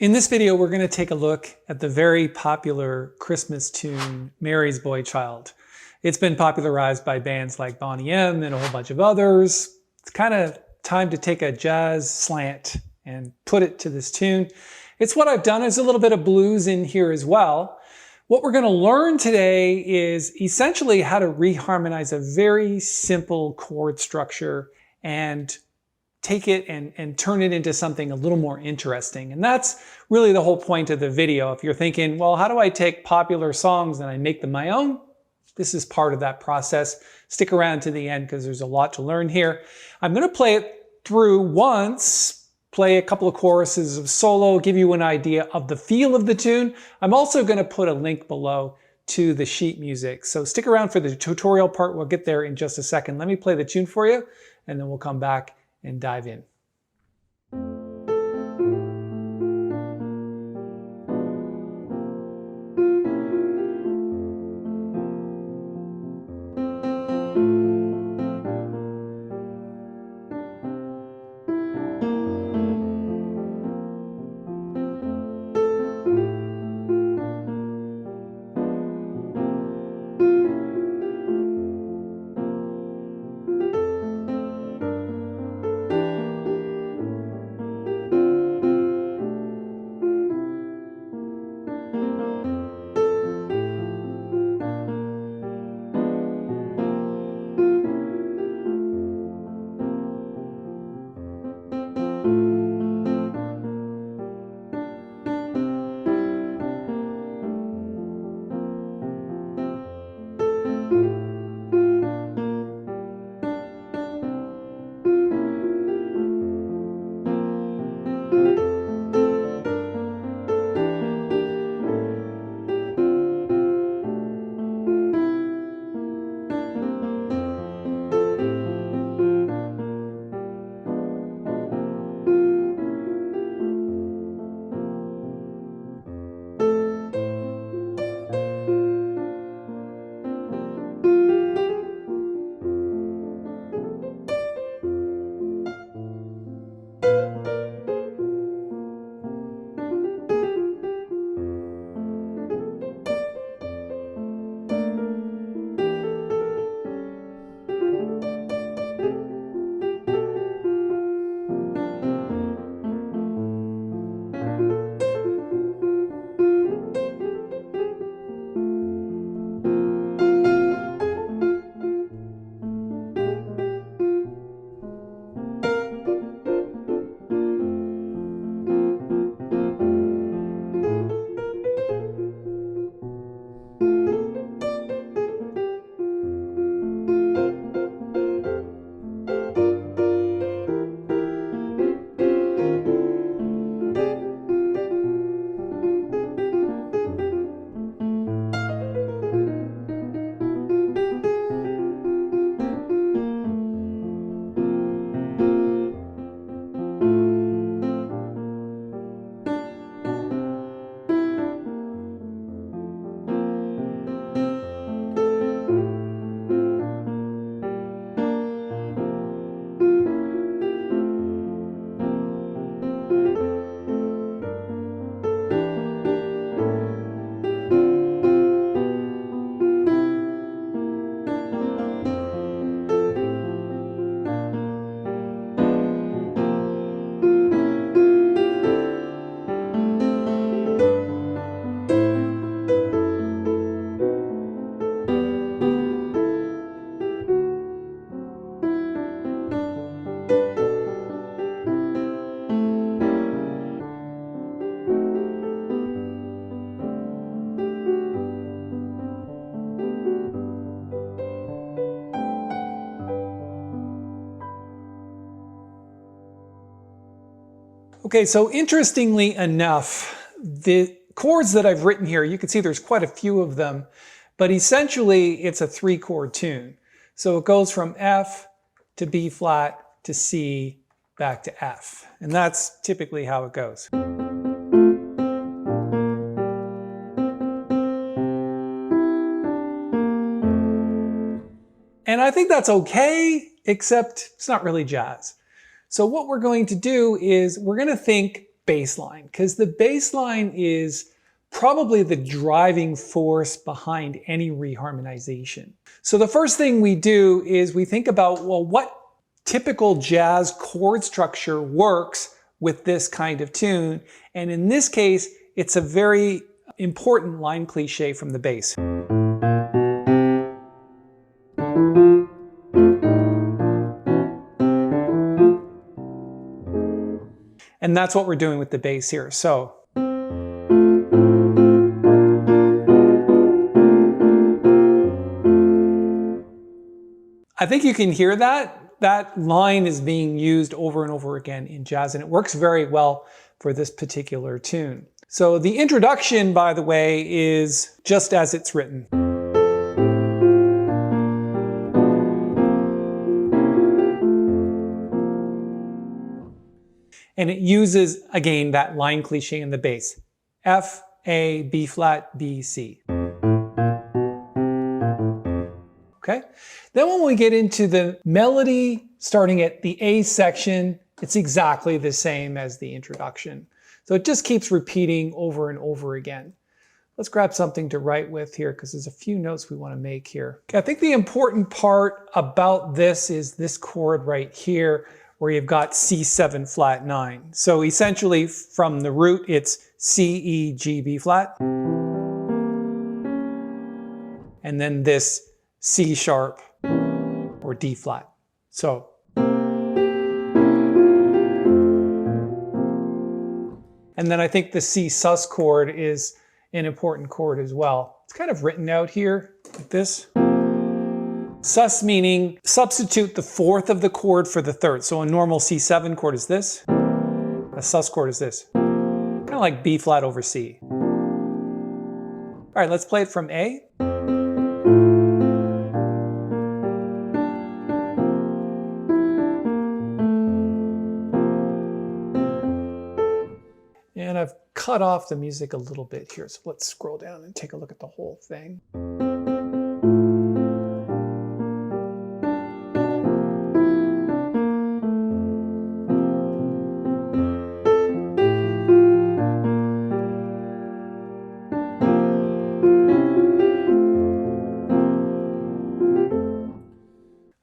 In this video, we're going to take a look at the very popular Christmas tune, Mary's Boy Child. It's been popularized by bands like Boney M and a whole bunch of others. It's kind of time to take a jazz slant and put it to this tune. It's what I've done. There's a little bit of blues in here as well. What we're going to learn today is essentially how to reharmonize a very simple chord structure and take it and turn it into something a little more interesting. And that's really the whole point of the video. If you're thinking, well, how do I take popular songs and I make them my own? This is part of that process. Stick around to the end because there's a lot to learn here. I'm going to play it through once, play a couple of choruses of solo, give you an idea of the feel of the tune. I'm also going to put a link below to the sheet music. So stick around for the tutorial part. We'll get there in just a second. Let me play the tune for you and then we'll come back and dive in. Okay, so interestingly enough, the chords that I've written here, you can see there's quite a few of them, but essentially it's a 3-chord tune. So it goes from F to B flat to C back to F. And that's typically how it goes. And I think that's okay, except it's not really jazz. So what we're going to do is we're going to think bass line, because the bass line is probably the driving force behind any reharmonization. So the first thing we do is we think about, well, what typical jazz chord structure works with this kind of tune? And in this case, it's a very important line cliche from the bass. And that's what we're doing with the bass here. So I think you can hear that. That line is being used over and over again in jazz, and it works very well for this particular tune. So the introduction, by the way, is just as it's written. And it uses, again, that line cliche in the bass. F, A, B flat, B, C. Okay? Then when we get into the melody, starting at the A section, it's exactly the same as the introduction. So it just keeps repeating over and over again. Let's grab something to write with here because there's a few notes we want to make here. Okay, I think the important part about this is this chord right here, where you've got C7 flat 9. So essentially from the root, it's C, E, G, B flat. And then this C sharp or D flat. So. And then I think the C sus chord is an important chord as well. It's kind of written out here like this. Sus meaning substitute the fourth of the chord for the third. So a normal C7 chord is this. A sus chord is this. Kind of like B flat over C. All right, let's play it from A. And I've cut off the music a little bit here, so let's scroll down and take a look at the whole thing.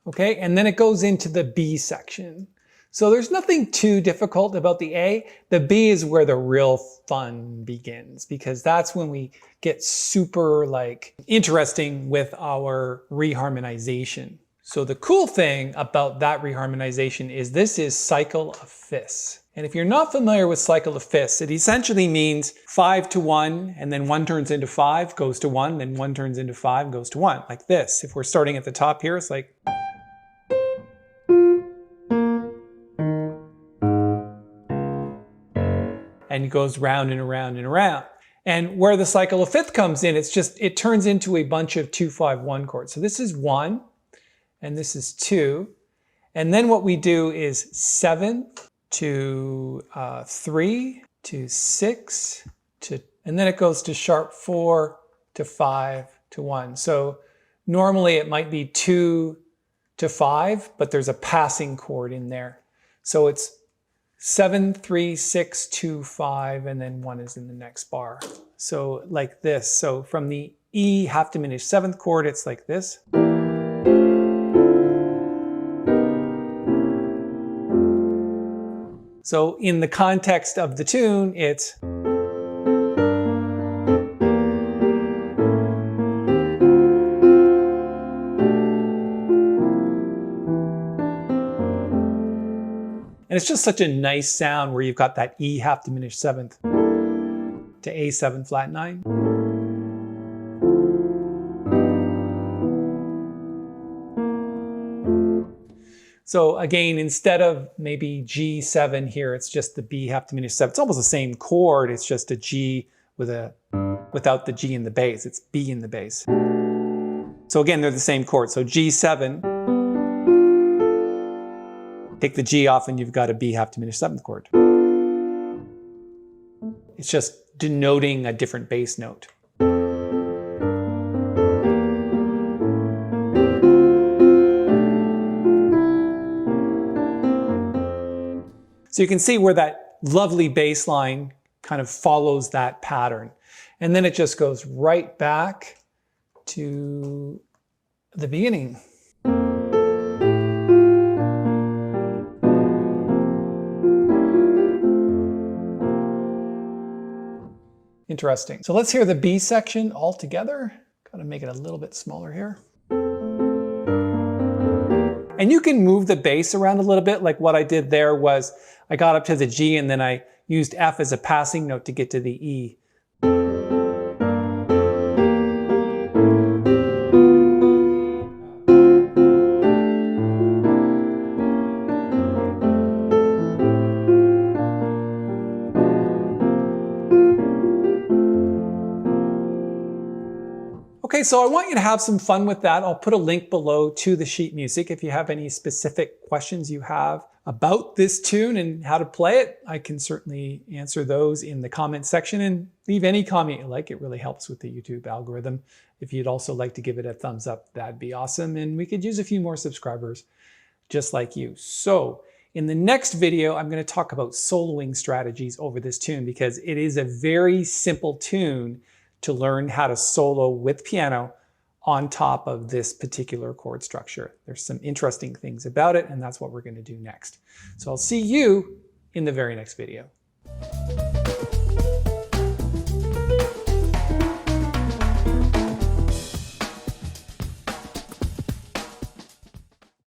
Okay, and then it goes into the B section. So there's nothing too difficult about the A. The B is where the real fun begins, because that's when we get super interesting with our reharmonization. So the cool thing about that reharmonization is this is cycle of fifths. And if you're not familiar with cycle of fifths, it essentially means 5 to 1, and then 1 turns into 5, goes to 1, then 1 turns into 5, goes to 1, like this. If we're starting at the top here, it's like. And it goes round and around and around. And where the cycle of fifth comes in, it turns into a bunch of 2-5-1 chords. So this is 1, and this is 2. And then what we do is 7 to 3 to 6 to, and then it goes to sharp 4 to 5 to 1. So normally it might be 2 to 5, but there's a passing chord in there. So it's 7, 3, 6, 2, 5, and then 1 is in the next bar. So like this. So from the E half diminished seventh chord, it's like this. So in the context of the tune, it's. And it's just such a nice sound where you've got that E half diminished seventh to A7 flat 9. So again, instead of maybe G7 here, it's just the B half diminished seventh. It's almost the same chord, it's just a G without the G in the bass. It's B in the bass. So again, they're the same chord. So G7. Take the G off and you've got a B half diminished seventh chord. It's just denoting a different bass note. So you can see where that lovely bass line kind of follows that pattern. And then it just goes right back to the beginning. Interesting. So let's hear the B section all together. Got to make it a little bit smaller here. And you can move the bass around a little bit. Like what I did there was I got up to the G and then I used F as a passing note to get to the E. Okay, so I want you to have some fun with that. I'll put a link below to the sheet music. If you have any specific questions you have about this tune and how to play it, I can certainly answer those in the comment section, and leave any comment you like. It really helps with the YouTube algorithm. If you'd also like to give it a thumbs up, that'd be awesome. And we could use a few more subscribers just like you. So in the next video, I'm going to talk about soloing strategies over this tune, because it is a very simple tune to learn how to solo with piano on top of this particular chord structure. There's some interesting things about it, and that's what we're going to do next. So I'll see you in the very next video.